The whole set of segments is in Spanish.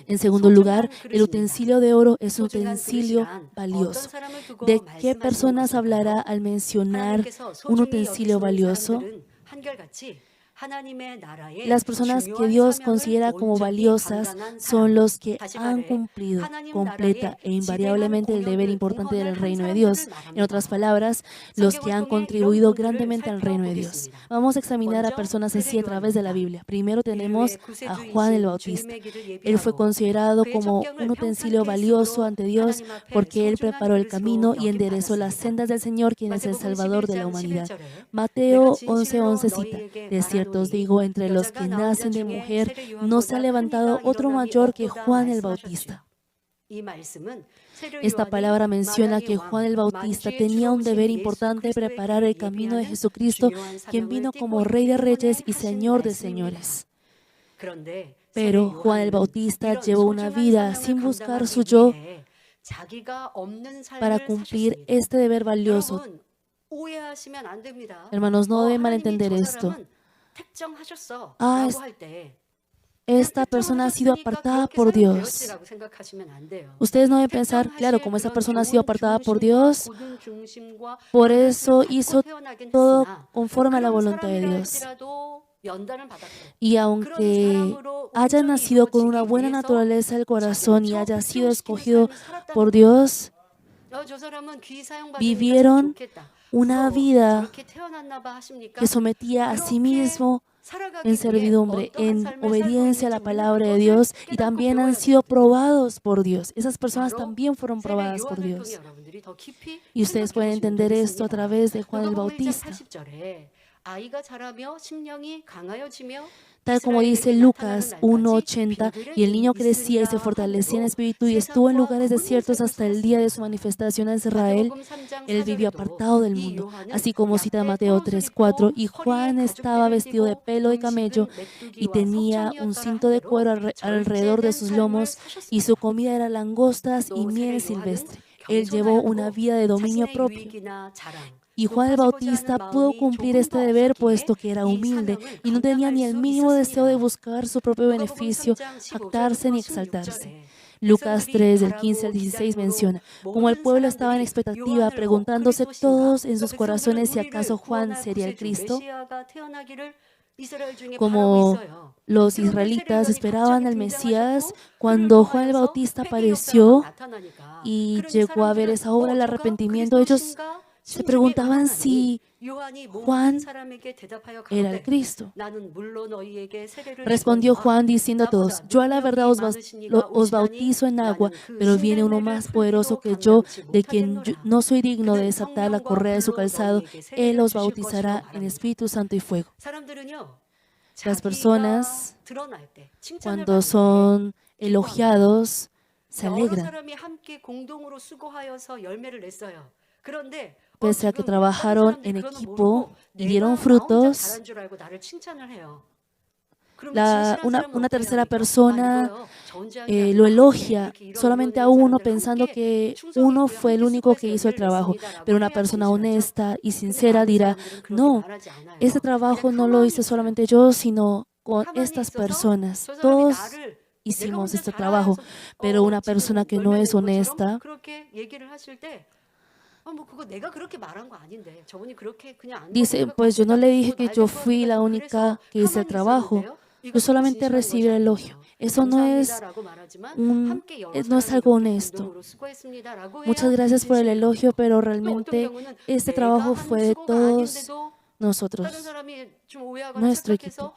En segundo lugar, el utensilio de oro es un utensilio valioso. ¿De qué personas hablará al mencionar un utensilio valioso? Las personas que Dios considera como valiosas son los que han cumplido completa e invariablemente el deber importante del reino de Dios. En otras palabras, los que han contribuido grandemente al reino de Dios. Vamos a examinar a personas así a través de la Biblia. Primero tenemos a Juan el Bautista. Él fue considerado como un utensilio valioso ante Dios porque él preparó el camino y enderezó las sendas del Señor, quien es el Salvador de la humanidad. Mateo 11:11 cita: de cierto os digo, entre los que nacen de mujer no se ha levantado otro mayor que Juan el Bautista. Esta palabra menciona que Juan el Bautista tenía un deber importante de preparar el camino de Jesucristo, quien vino como Rey de Reyes y Señor de Señores. Pero Juan el Bautista llevó una vida sin buscar su yo para cumplir este deber valioso. Hermanos, no deben malentender esto. Esta persona ha sido apartada por Dios. Ustedes no deben pensar, claro, como esa persona ha sido apartada por Dios, por eso hizo todo conforme a la voluntad de Dios. Y aunque haya nacido con una buena naturaleza del corazón y haya sido escogido por Dios, vivieron una vida que sometía a sí mismo en servidumbre, en obediencia a la palabra de Dios, y también han sido probados por Dios. Esas personas también fueron probadas por Dios. Y ustedes pueden entender esto a través de Juan el Bautista. Tal como dice Lucas 1:80, y el niño crecía y se fortalecía en espíritu y estuvo en lugares desiertos hasta el día de su manifestación a Israel. Él vivió apartado del mundo, así como cita Mateo 3:4, y Juan estaba vestido de pelo de camello y tenía un cinto de cuero alrededor de sus lomos, y su comida era langostas y miel silvestre. Él llevó una vida de dominio propio. Y Juan el Bautista pudo cumplir este deber puesto que era humilde y no tenía ni el mínimo deseo de buscar su propio beneficio, jactarse ni exaltarse. Lucas 3, del 15 al 16 menciona: como el pueblo estaba en expectativa, preguntándose todos en sus corazones si acaso Juan sería el Cristo. Como los israelitas esperaban al Mesías, cuando Juan el Bautista apareció y llegó a ver esa obra del arrepentimiento, ellos se preguntaban si Juan era el Cristo. Respondió Juan diciendo a todos: yo a la verdad os bautizo en agua, pero viene uno más poderoso que yo, de quien yo no soy digno de desatar la correa de su calzado. Él os bautizará en Espíritu Santo y fuego. Las personas, cuando son elogiados, se alegran. Pese a que trabajaron en equipo y dieron frutos, una tercera persona lo elogia solamente a uno, pensando que uno fue el único que hizo el trabajo. Pero una persona honesta y sincera dirá: no, este trabajo no lo hice solamente yo, sino con estas personas. Todos hicimos este trabajo. Pero una persona que no es honesta dice: pues yo no le dije que yo fui la única que hice el trabajo. Yo solamente recibí el elogio. Eso no es algo honesto. Muchas gracias por el elogio, pero realmente este trabajo fue de todos nosotros, nuestro equipo.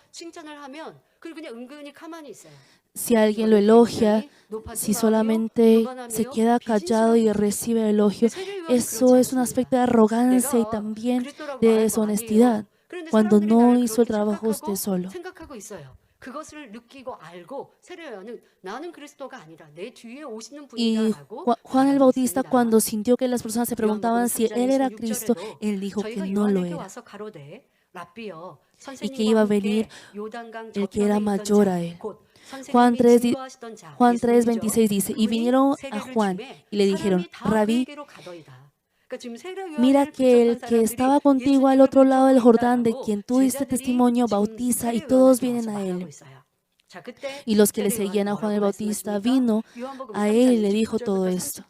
Si alguien lo elogia, si solamente se queda callado y recibe el elogio, eso es un aspecto de arrogancia y también de deshonestidad, cuando no hizo el trabajo usted solo. Y Juan el Bautista, cuando sintió que las personas se preguntaban si él era Cristo, él dijo que no lo era y que iba a venir el que era mayor a él. Juan 3:26 dice: y vinieron a Juan y le dijeron: Rabí, mira que el que estaba contigo al otro lado del Jordán, de quien tú diste testimonio, bautiza y todos vienen a él. Y los que le seguían a Juan el Bautista vino a él y le dijo todo esto.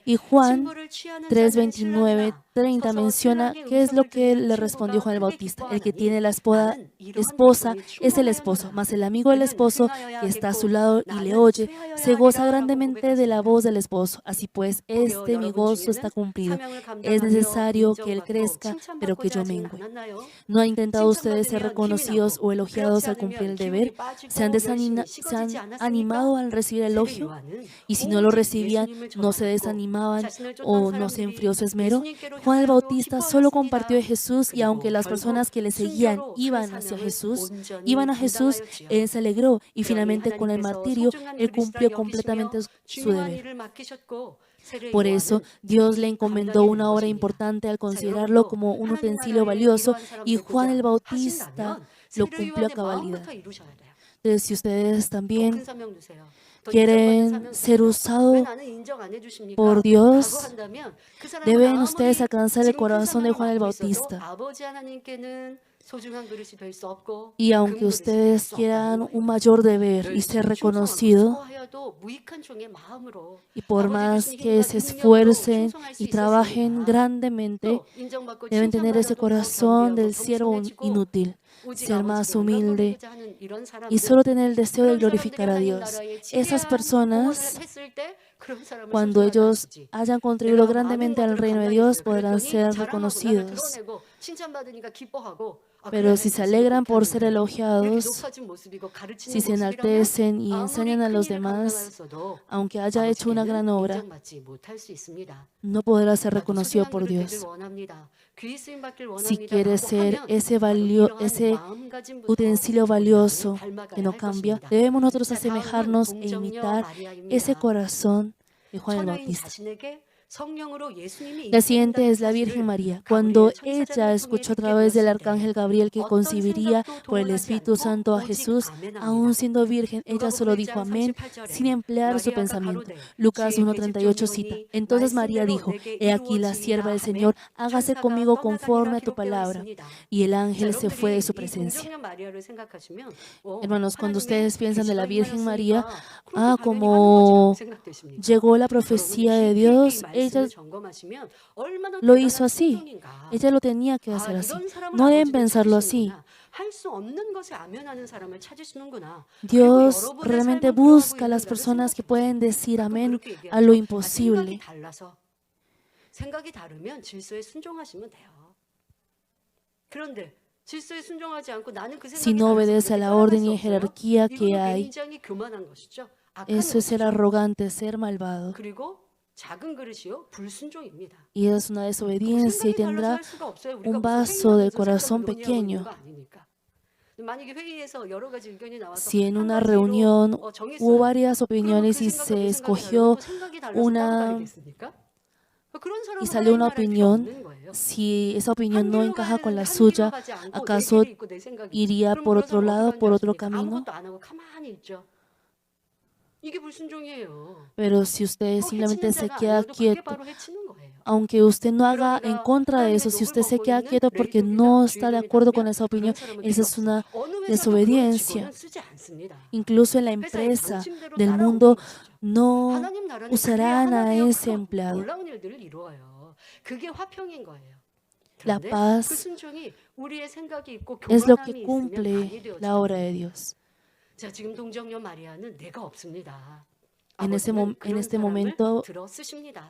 Y Juan 3:29-30 menciona qué es lo que le respondió Juan el Bautista. El que tiene la esposa es el esposo, mas el amigo del esposo que está a su lado y le oye, se goza grandemente de la voz del esposo. Así pues, mi gozo está cumplido. Es necesario que él crezca, pero que yo mengüe. ¿No han intentado ustedes ser reconocidos o elogiados al cumplir el deber? ¿Se han animado al recibir elogio? Y si no lo recibían, ¿no se desanimaban o no se enfrió su esmero? Juan el Bautista solo compartió de Jesús y aunque las personas que le seguían iban a Jesús, él se alegró y finalmente con el martirio, él cumplió completamente su deber. Por eso, Dios le encomendó una obra importante al considerarlo como un utensilio valioso y Juan el Bautista lo cumplió a cabalidad. Entonces, si ustedes también quieren ser usados por Dios, deben ustedes alcanzar el corazón de Juan el Bautista. Y aunque ustedes quieran un mayor deber y ser reconocido, y por más que se esfuercen y trabajen grandemente, deben tener ese corazón del siervo inútil, ser más humilde y solo tener el deseo de glorificar a Dios. Esas personas, cuando ellos hayan contribuido grandemente al reino de Dios, podrán ser reconocidos. Pero si se alegran por ser elogiados, si se enaltecen y enseñan a los demás, aunque haya hecho una gran obra, no podrá ser reconocido por Dios. Si quiere ser ese utensilio valioso que no cambia, debemos nosotros asemejarnos e imitar ese corazón de Juan el Bautista. La siguiente es la Virgen María. Cuando ella escuchó a través del arcángel Gabriel que concibiría por el Espíritu Santo a Jesús, aún siendo virgen, ella solo dijo amén sin emplear su pensamiento. Lucas 1:38 cita: Entonces María dijo: He aquí la sierva del Señor, hágase conmigo conforme a tu palabra. Y el ángel se fue de su presencia. Hermanos, cuando ustedes piensan de la Virgen María, como llegó la profecía de Dios, ella lo hizo así. Ella lo tenía que hacer así. No deben pensarlo así. Dios realmente busca a las personas que pueden decir amén a lo imposible. Si no obedece a la orden y jerarquía que hay, eso es ser arrogante, ser malvado. Y es una desobediencia y tendrá un vaso de corazón pequeño. Si en una reunión hubo varias opiniones y se escogió una y salió una opinión, si esa opinión no encaja con la suya, ¿acaso iría por otro lado, por otro camino? Pero si usted simplemente se queda quieto, aunque usted no haga en contra de eso, si usted se queda quieto porque no está de acuerdo con esa opinión, esa es una desobediencia. Incluso en la empresa del mundo no usarán a ese empleado. La paz es lo que cumple la obra de Dios. En este momento,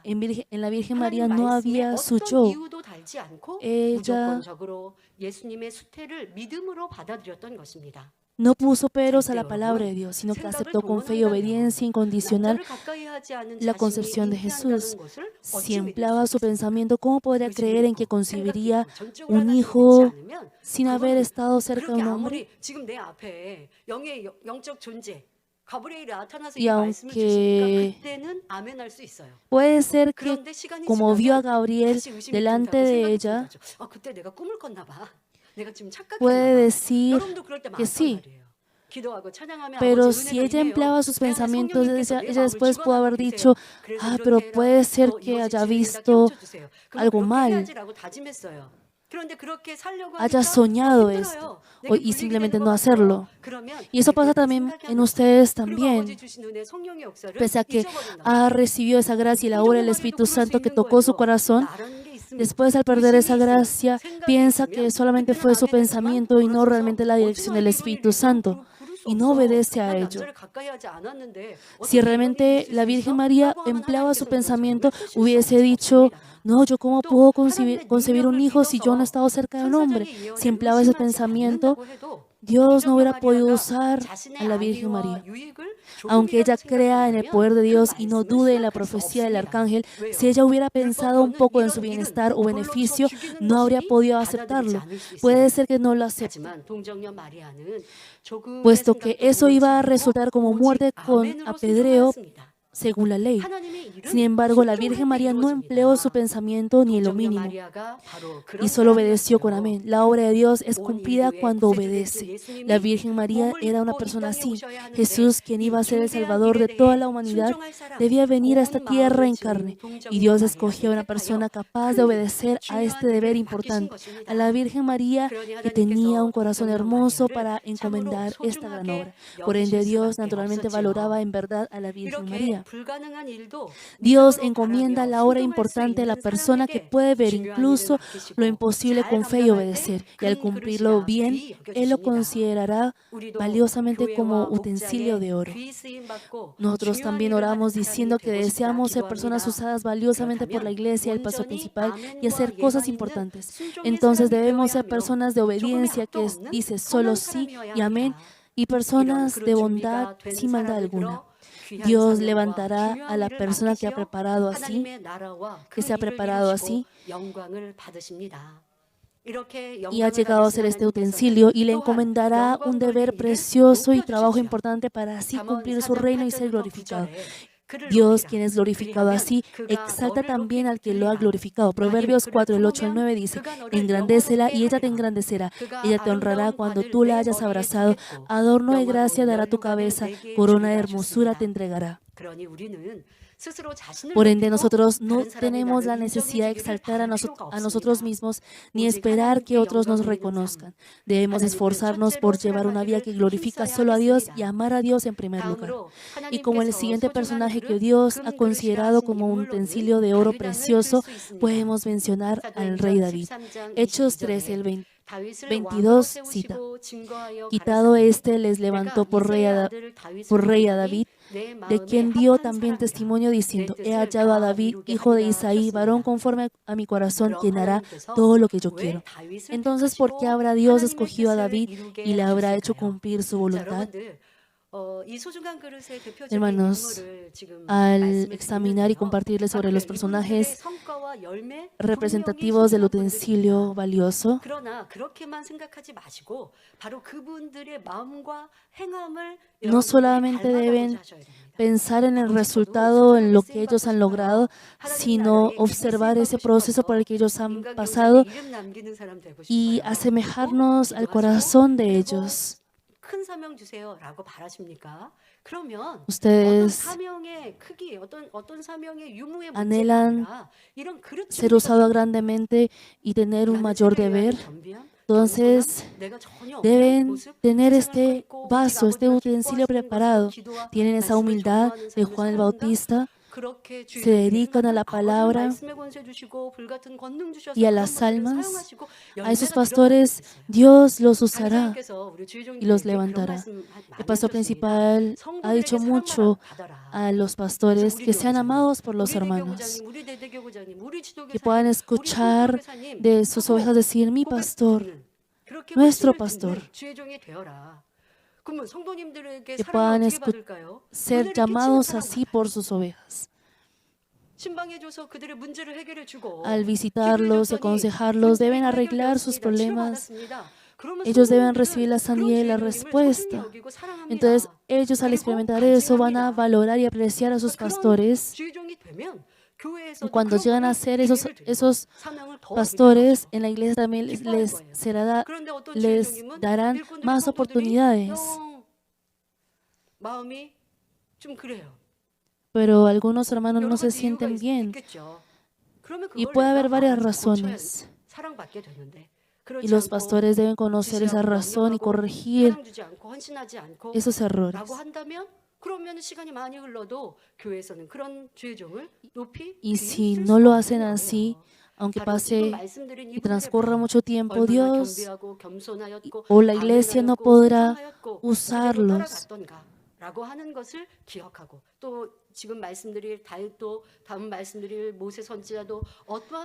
en la Virgen María no había su yo. Ella no puso peros a la palabra de Dios, sino que aceptó con fe y obediencia incondicional la concepción de Jesús. Si empleaba su pensamiento, ¿cómo podría creer en que concebiría un hijo sin haber estado cerca de un hombre? Y aunque puede ser que como vio a Gabriel delante de ella, puede decir que sí. Pero si ella empleaba sus pensamientos, ella después pudo haber dicho, pero puede ser que haya visto algo mal. haya soñado esto y simplemente no hacerlo. Y eso pasa también en ustedes también. Pese a que ha recibido esa gracia y la obra del Espíritu Santo que tocó su corazón, después al perder esa gracia, piensa que solamente fue su pensamiento y no realmente la dirección del Espíritu Santo, y no obedece a ello. Si realmente la Virgen María empleaba su pensamiento, hubiese dicho: no, yo cómo puedo concebir un hijo si yo no he estado cerca de un hombre. Si empleaba ese pensamiento, Dios no hubiera podido usar a la Virgen María. Aunque ella crea en el poder de Dios y no dude en la profecía del arcángel, si ella hubiera pensado un poco en su bienestar o beneficio, no habría podido aceptarlo. Puede ser que no lo acepte, puesto que eso iba a resultar como muerte con apedreo según la ley. Sin embargo, la Virgen María no empleó su pensamiento ni en lo mínimo y solo obedeció con amén. La obra de Dios es cumplida cuando obedece. La Virgen María era una persona así. Jesús, quien iba a ser el Salvador de toda la humanidad, debía venir a esta tierra en carne. Y Dios escogió a una persona capaz de obedecer a este deber importante, a la Virgen María, que tenía un corazón hermoso para encomendar esta gran obra. Por ende, Dios naturalmente valoraba en verdad a la Virgen María. Dios encomienda la obra importante a la persona que puede ver incluso lo imposible con fe y obedecer. Y al cumplirlo bien, Él lo considerará valiosamente como utensilio de oro. Nosotros también oramos diciendo que deseamos ser personas usadas valiosamente por la iglesia, el pastor principal, y hacer cosas importantes. Entonces debemos ser personas de obediencia que dice solo sí y amén, y personas de bondad sin maldad alguna. Dios levantará a la persona que se ha preparado así y ha llegado a ser este utensilio, y le encomendará un deber precioso y trabajo importante para así cumplir su reino y ser glorificado. Dios, quien es glorificado así, exalta también al que lo ha glorificado. Proverbios 4, el 8 al 9 dice: engrandécela y ella te engrandecerá. Ella te honrará cuando tú la hayas abrazado. Adorno de gracia dará tu cabeza, corona de hermosura te entregará. Por ende, nosotros no tenemos la necesidad de exaltar a nosotros mismos ni esperar que otros nos reconozcan. Debemos esforzarnos por llevar una vida que glorifica solo a Dios y amar a Dios en primer lugar. Y como el siguiente personaje que Dios ha considerado como un utensilio de oro precioso, podemos mencionar al rey David. Hechos 13, el 22 cita: quitado les levantó por rey a David, de quien dio también testimonio diciendo: he hallado a David, hijo de Isaí, varón conforme a mi corazón, quien hará todo lo que yo quiero. Entonces, ¿por qué habrá Dios escogido a David y le habrá hecho cumplir su voluntad? Hermanos, al examinar y compartirles sobre los personajes representativos del utensilio valioso, no solamente deben pensar en el resultado, en lo que ellos han logrado, sino observar ese proceso por el que ellos han pasado y asemejarnos al corazón de ellos. Ustedes anhelan ser usados grandemente y tener un mayor deber. Entonces, deben tener este vaso, este utensilio preparado. Tienen esa humildad de Juan el Bautista. Se dedican a la palabra y a las almas. A esos pastores Dios los usará y los levantará. El pastor principal ha dicho mucho a los pastores que sean amados por los hermanos, que puedan escuchar de sus ovejas decir: mi pastor, nuestro pastor, que puedan ser llamados así por sus ovejas. Al visitarlos y aconsejarlos, deben arreglar sus problemas. Ellos deben recibir la sanidad y la respuesta. Entonces, ellos al experimentar eso van a valorar y apreciar a sus pastores. Y cuando llegan a ser esos pastores, en la iglesia también les darán más oportunidades. Pero algunos hermanos no se sienten bien. Y puede haber varias razones. Y los pastores deben conocer esa razón y corregir esos errores. Y si no lo hacen así, aunque pase y transcurra mucho tiempo, Dios o la iglesia no podrá usarlos.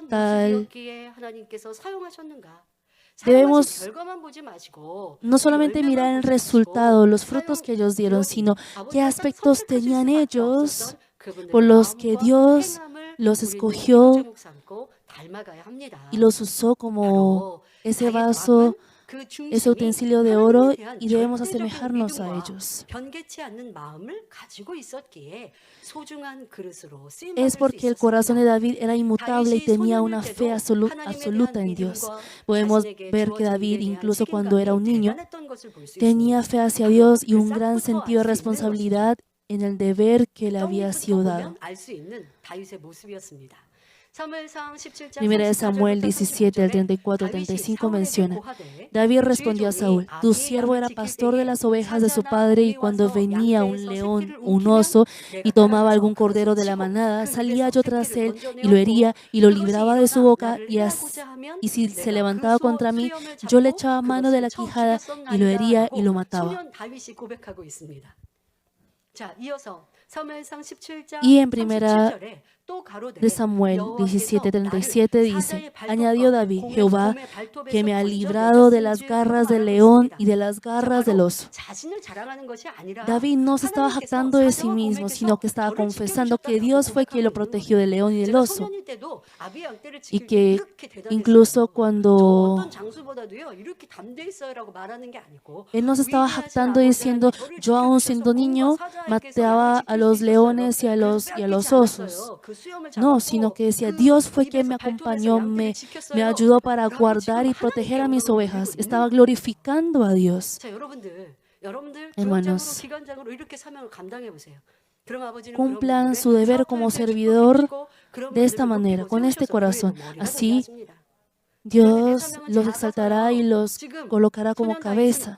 Tal Debemos no solamente mirar el resultado, los frutos que ellos dieron, sino qué aspectos tenían ellos por los que Dios los escogió y los usó como ese vaso, ese utensilio de oro, y debemos asemejarnos a ellos. Es porque el corazón de David era inmutable y tenía una fe absoluta en Dios. Podemos ver que David, incluso cuando era un niño, tenía fe hacia Dios y un gran sentido de responsabilidad en el deber que le había sido dado. Primera de Samuel 17, al 34, 35 menciona: David respondió a Saúl: tu siervo era pastor de las ovejas de su padre, y cuando venía un león o un oso y tomaba algún cordero de la manada, salía yo tras él y lo hería y lo libraba de su boca, y si se levantaba contra mí, yo le echaba mano de la quijada y lo hería y lo mataba. Y en primera de Samuel 17:37 dice: añadió David: Jehová, que me ha librado de las garras del león y de las garras del oso. David no se estaba jactando de sí mismo, sino que estaba confesando que Dios fue quien lo protegió del león y del oso, y que incluso cuando él no se estaba jactando diciendo: yo aún siendo niño mataba a los leones y a los osos. No, sino que decía: Dios fue quien me acompañó, me ayudó para guardar y proteger a mis ovejas. Estaba glorificando a Dios. Hermanos, cumplan su deber como servidor de esta manera, con este corazón. Así Dios los exaltará y los colocará como cabeza.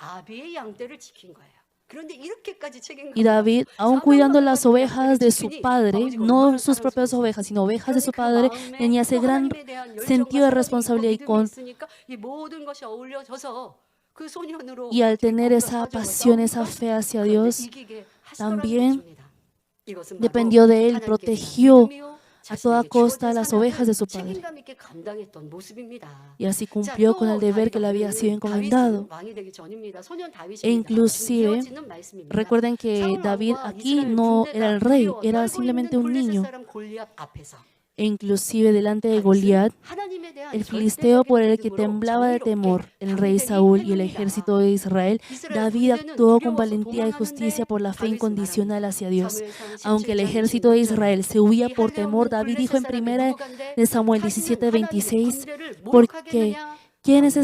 Y David, aún cuidando las ovejas de su padre, no sus propias ovejas, sino ovejas de su padre, tenía ese gran sentido de responsabilidad, y al tener esa pasión, esa fe hacia Dios, también dependió de él, protegió a toda costa las ovejas de su padre. Y así cumplió con el deber que le había sido encomendado. E inclusive, recuerden que David aquí no era el rey, era simplemente un niño. E inclusive delante de Goliat, el filisteo por el que temblaba de temor el rey Saúl y el ejército de Israel, David actuó con valentía y justicia por la fe incondicional hacia Dios. Aunque el ejército de Israel se huía por temor, David dijo en primera de Samuel 17:26, porque ¿quién es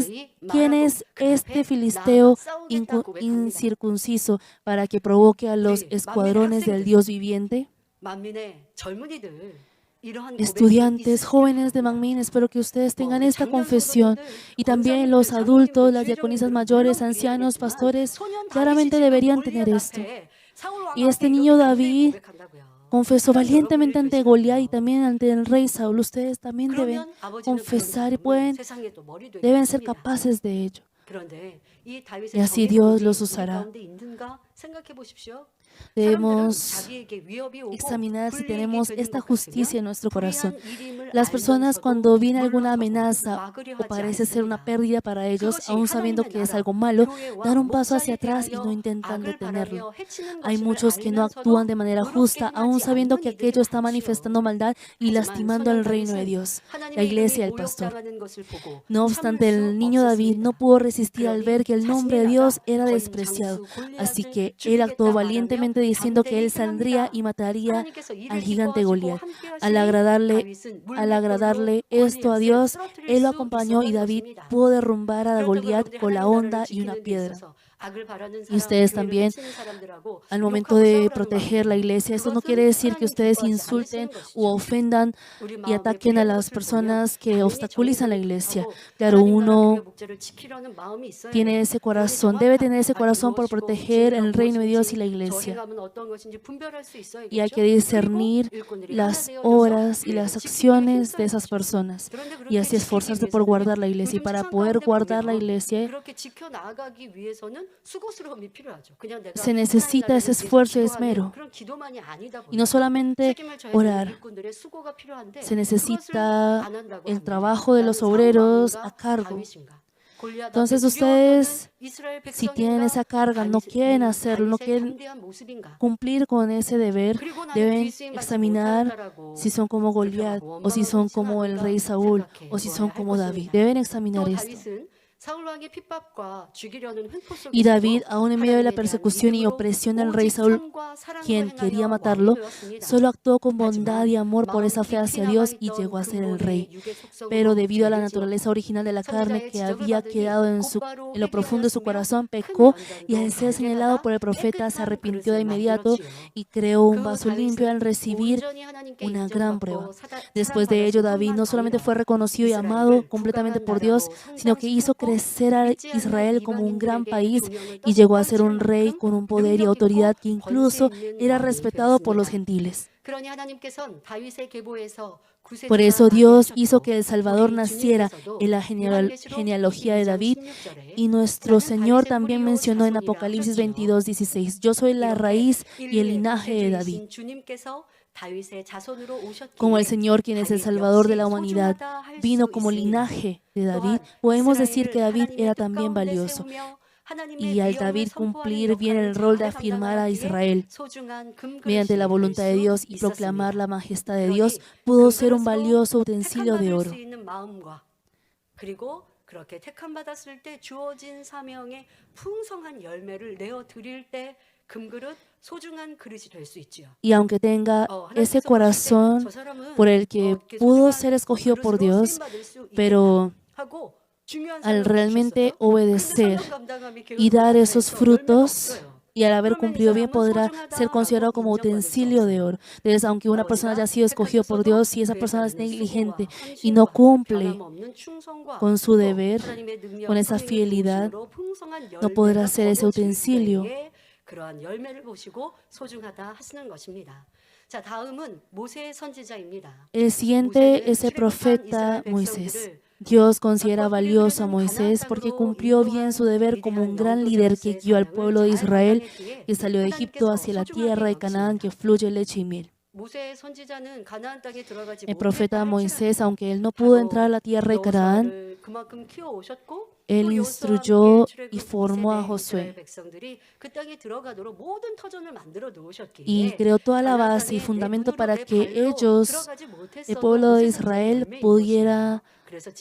este filisteo incircunciso para que provoque a los escuadrones del Dios viviente? Estudiantes, jóvenes de Manmin, espero que ustedes tengan esta confesión, y también los adultos, las diaconisas mayores, ancianos, pastores, claramente deberían tener esto. Y este niño David confesó valientemente ante Goliat y también ante el rey Saúl. Ustedes también deben confesar y deben ser capaces de ello. Y así Dios los usará. Debemos examinar si tenemos esta justicia en nuestro corazón. Las personas, cuando viene alguna amenaza o parece ser una pérdida para ellos, aún sabiendo que es algo malo, dan un paso hacia atrás y no intentan detenerlo. Hay muchos que no actúan de manera justa, aún sabiendo que aquello está manifestando maldad y lastimando al reino de Dios, la iglesia y el pastor. No obstante, el niño David no pudo resistir al ver que el nombre de Dios era despreciado. Así que él actuó valientemente diciendo que él saldría y mataría al gigante Goliat. Al agradarle esto a Dios, él lo acompañó y David pudo derrumbar a Goliat con la honda y una piedra. Y ustedes también, al momento de proteger la iglesia, esto no quiere decir que ustedes insulten u ofendan y ataquen a las personas que obstaculizan la iglesia. Claro, uno tiene ese corazón, debe tener ese corazón por proteger el reino de Dios y la iglesia. Y hay que discernir las obras y las acciones de esas personas y así esforzarse por guardar la iglesia. Y para poder guardar la iglesia se necesita ese esfuerzo y esmero. Y no solamente orar, se necesita el trabajo de los obreros a cargo. Entonces ustedes, si tienen esa carga, no quieren hacerlo, no quieren cumplir con ese deber, deben examinar si son como Goliat, o si son como el rey Saúl, o si son como David. Deben examinar esto. Y David, aún en medio de la persecución y opresión del rey Saúl, quien quería matarlo, solo actuó con bondad y amor por esa fe hacia Dios y llegó a ser el rey. Pero debido a la naturaleza original de la carne que había quedado en lo profundo de su corazón, pecó y al ser señalado por el profeta se arrepintió de inmediato y creó un vaso limpio al recibir una gran prueba. Después de ello, David no solamente fue reconocido y amado completamente por Dios, sino que hizo crecer a Israel como un gran país y llegó a ser un rey con un poder y autoridad que incluso era respetado por los gentiles. Por eso Dios hizo que el Salvador naciera en la genealogía de David, y nuestro Señor también mencionó en Apocalipsis 22:16, yo soy la raíz y el linaje de David. Como el Señor, quien es el Salvador de la humanidad, vino como linaje de David, podemos decir que David era también valioso. Y al David cumplir bien el rol de afirmar a Israel mediante la voluntad de Dios y proclamar la majestad de Dios, pudo ser un valioso utensilio de oro. Y aunque tenga ese corazón por el que pudo ser escogido por Dios, pero al realmente obedecer y dar esos frutos, y al haber cumplido bien podrá ser considerado como utensilio de oro. Entonces, aunque una persona haya sido escogida por Dios, si esa persona es negligente y no cumple con su deber, con esa fidelidad, no podrá ser ese utensilio. El siguiente es el profeta Moisés. Dios considera valioso a Moisés porque cumplió bien su deber como un gran líder que guió al pueblo de Israel que salió de Egipto hacia la tierra de Canaán que fluye leche y miel. El profeta Moisés, aunque él no pudo entrar a la tierra de Canaán, él instruyó y formó a Josué y creó toda la base y fundamento para que ellos, el pueblo de Israel, pudiera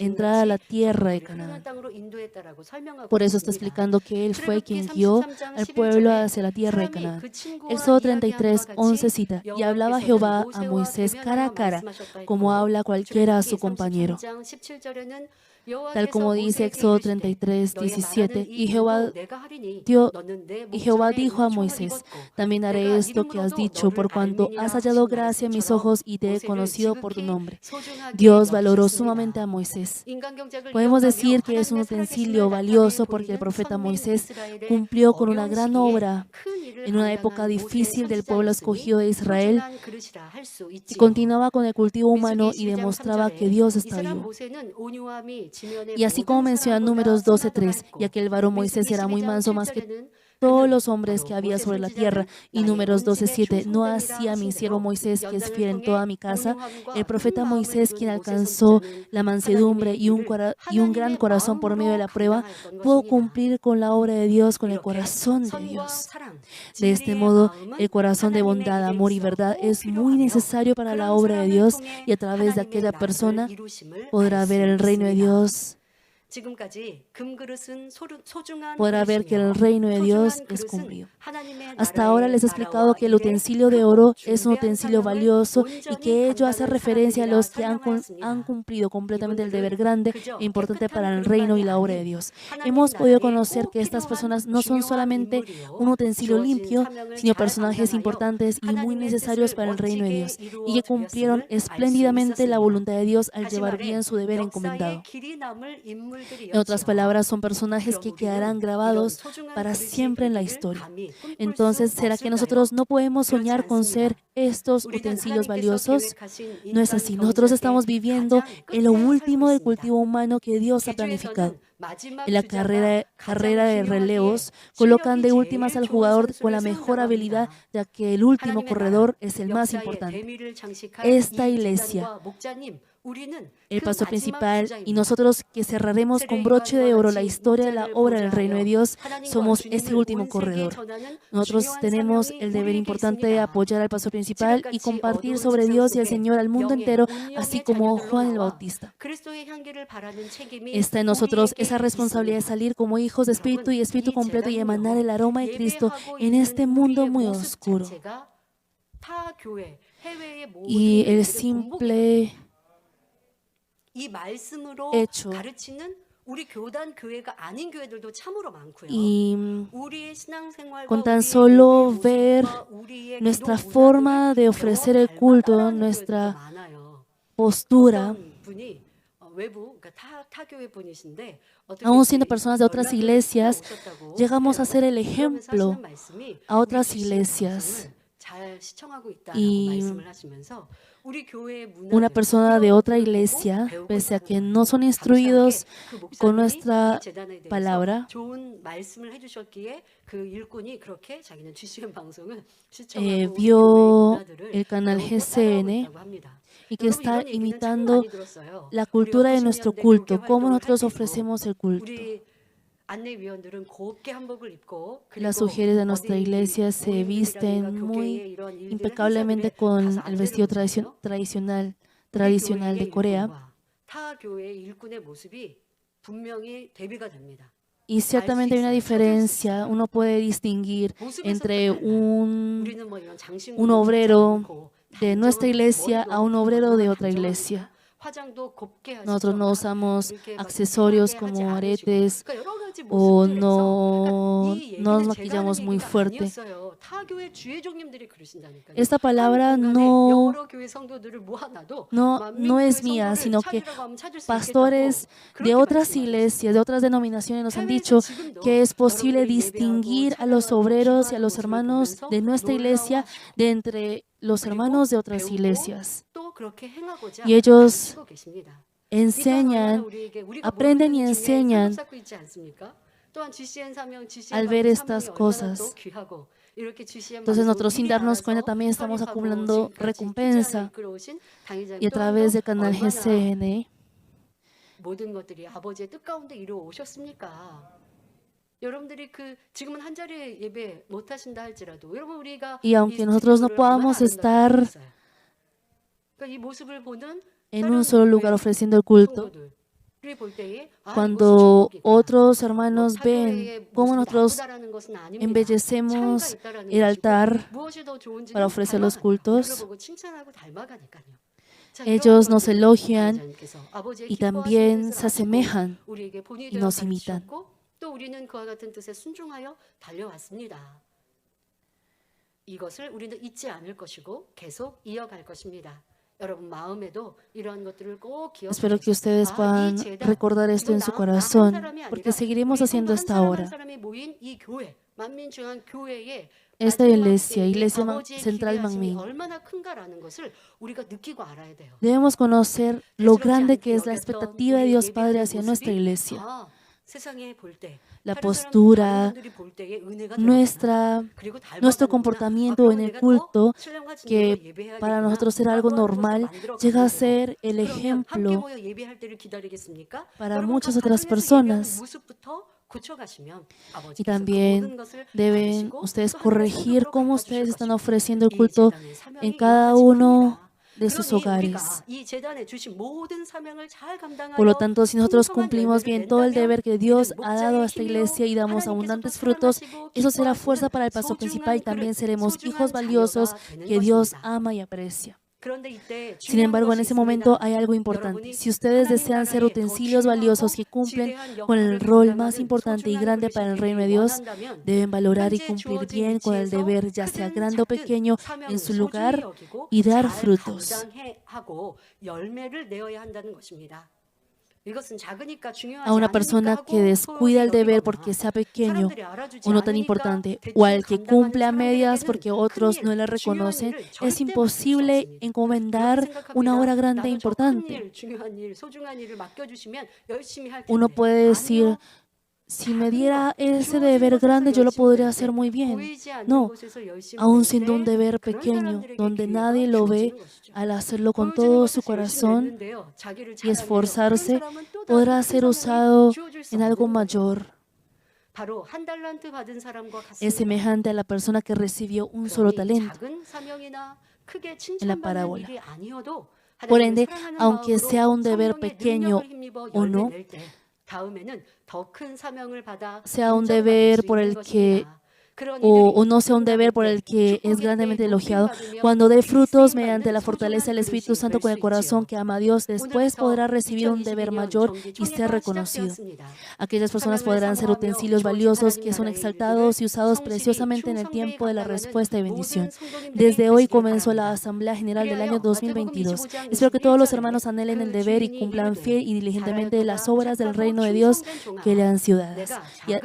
entrar a la tierra de Canaán. Por eso está explicando que Él fue quien guió al pueblo hacia la tierra de Canaán. Éxodo 33:11 cita, y hablaba Jehová a Moisés cara a cara, como habla cualquiera a su compañero. Tal como dice Éxodo 33:17, y Jehová dijo a Moisés, también haré esto que has dicho, por cuanto has hallado gracia en mis ojos y te he conocido por tu nombre. Dios valoró sumamente a Moisés. Podemos decir que es un utensilio valioso porque el profeta Moisés cumplió con una gran obra en una época difícil del pueblo escogido de Israel y continuaba con el cultivo humano y demostraba que Dios está vivo. Y así como menciona Números 12:3, ya que el varón Moisés era muy manso más que todos los hombres que había sobre la tierra, y Números 12:7, no así a mi siervo Moisés, que es fiel en toda mi casa. El profeta Moisés, quien alcanzó la mansedumbre y un gran corazón por medio de la prueba, pudo cumplir con la obra de Dios con el corazón de Dios. De este modo, el corazón de bondad, amor y verdad es muy necesario para la obra de Dios, y a través de aquella persona podrá ver el reino de Dios podrá ver que el reino de Dios es cumplido. Hasta ahora les he explicado que el utensilio de oro es un utensilio valioso y que ello hace referencia a los que han cumplido completamente el deber grande e importante para el reino y la obra de Dios. Hemos podido conocer que estas personas no son solamente un utensilio limpio, sino personajes importantes y muy necesarios para el reino de Dios, y que cumplieron espléndidamente la voluntad de Dios al llevar bien su deber encomendado. En otras palabras, son personajes que quedarán grabados para siempre en la historia. Entonces, ¿será que nosotros no podemos soñar con ser estos utensilios valiosos? No es así. Nosotros estamos viviendo en lo último del cultivo humano que Dios ha planificado. En la carrera de relevos, colocan de últimas al jugador con la mejor habilidad, ya que el último corredor es el más importante. Esta iglesia, el pastor principal y nosotros que cerraremos con broche de oro la historia de la obra del reino de Dios, somos ese último corredor. Nosotros tenemos el deber importante de apoyar al pastor principal y compartir sobre Dios y el Señor al mundo entero, así como Juan el Bautista. Está en nosotros esa responsabilidad de salir como hijos de espíritu y espíritu completo y emanar el aroma de Cristo en este mundo muy oscuro. Y el simple hecho y con tan solo ver nuestra forma de ofrecer el culto, nuestra postura, aún siendo personas de otras iglesias, llegamos a ser el ejemplo a otras iglesias. Y una persona de otra iglesia, pese a que no son instruidos con nuestra palabra, vio el canal GCN y que está imitando la cultura de nuestro culto, cómo nosotros ofrecemos el culto. Las mujeres de nuestra iglesia se visten muy impecablemente con el vestido tradicional de Corea. Y ciertamente hay una diferencia, uno puede distinguir entre un obrero de nuestra iglesia a un obrero de otra iglesia. Nosotros no usamos accesorios como aretes o no nos maquillamos muy fuerte. Esta palabra no es mía, sino que pastores de otras iglesias, de otras denominaciones nos han dicho que es posible distinguir a los obreros y a los hermanos de nuestra iglesia de entre los hermanos de otras iglesias. Y ellos enseñan, aprenden y enseñan al ver estas cosas. Entonces nosotros, sin darnos cuenta, también estamos acumulando recompensa. Y a través del canal GCN y aunque nosotros no podamos estar en un solo lugar ofreciendo el culto, cuando otros hermanos ven cómo nosotros embellecemos el altar para ofrecer los cultos, ellos nos elogian y también se asemejan y nos imitan. Espero que ustedes puedan recordar esto en su corazón, porque seguiremos haciendo esta obra. Esta iglesia central Manmin, debemos conocer lo grande que es la expectativa de Dios Padre hacia nuestra iglesia. La postura, nuestro comportamiento en el culto, que para nosotros era algo normal, llega a ser el ejemplo para muchas otras personas. Y también deben ustedes corregir cómo ustedes están ofreciendo el culto en cada uno de sus hogares. Por lo tanto, si nosotros cumplimos bien todo el deber que Dios ha dado a esta iglesia y damos abundantes frutos, eso será fuerza para el paso principal y también seremos hijos valiosos que Dios ama y aprecia. Sin embargo, en ese momento hay algo importante. Si ustedes desean ser utensilios valiosos que cumplen con el rol más importante y grande para el reino de Dios, deben valorar y cumplir bien con el deber, ya sea grande o pequeño, en su lugar y dar frutos. A una persona que descuida el deber porque sea pequeño o no tan importante, o al que cumple a medias porque otros no le reconocen, es imposible encomendar una obra grande e importante. Uno puede decir, si me diera ese deber grande, yo lo podría hacer muy bien. No, aún siendo un deber pequeño, donde nadie lo ve, al hacerlo con todo su corazón y esforzarse, podrá ser usado en algo mayor. Es semejante a la persona que recibió un solo talento en la parábola. Por ende, aunque sea un deber pequeño o no, sea un deber por el que o no sea un deber por el que es grandemente elogiado, cuando dé frutos mediante la fortaleza del Espíritu Santo con el corazón que ama a Dios, después podrá recibir un deber mayor y ser reconocido. Aquellas personas podrán ser utensilios valiosos que son exaltados y usados preciosamente en el tiempo de la respuesta y bendición. Desde hoy comenzó la Asamblea General del año 2022. Espero que todos los hermanos anhelen el deber y cumplan fiel y diligentemente las obras del reino de Dios que le han sido dadas,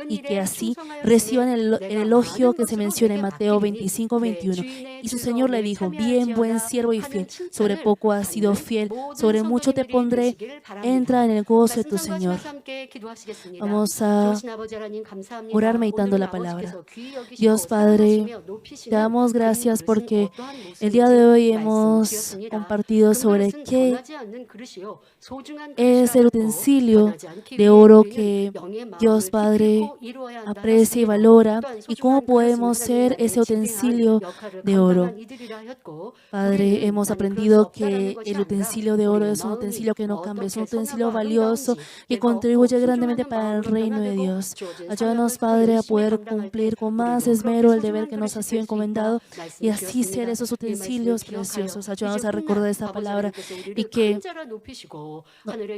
y que así reciban el elogio que se menciona en Mateo 25:21. Y su Señor le dijo, bien, buen siervo y fiel, sobre poco has sido fiel, sobre mucho te pondré, entra en el gozo de tu Señor. Vamos a orar meditando la palabra. Dios Padre, te damos gracias porque el día de hoy hemos compartido sobre qué es el utensilio de oro que Dios Padre aprecia y valora y cómo podemos ser ese utensilio de oro. Padre, hemos aprendido que el utensilio de oro es un utensilio que no cambia, es un utensilio valioso que contribuye grandemente para el reino de Dios. Ayúdanos, Padre, a poder cumplir con más esmero el deber que nos ha sido encomendado y así ser esos utensilios preciosos. Ayúdanos a recordar esta palabra y que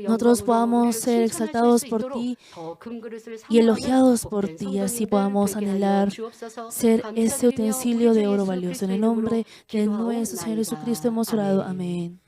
nosotros podamos ser exaltados por ti y elogiados por ti, así podamos anhelar ser ese utensilio de oro valioso. En el nombre de nuestro Señor Jesucristo hemos orado. Amén.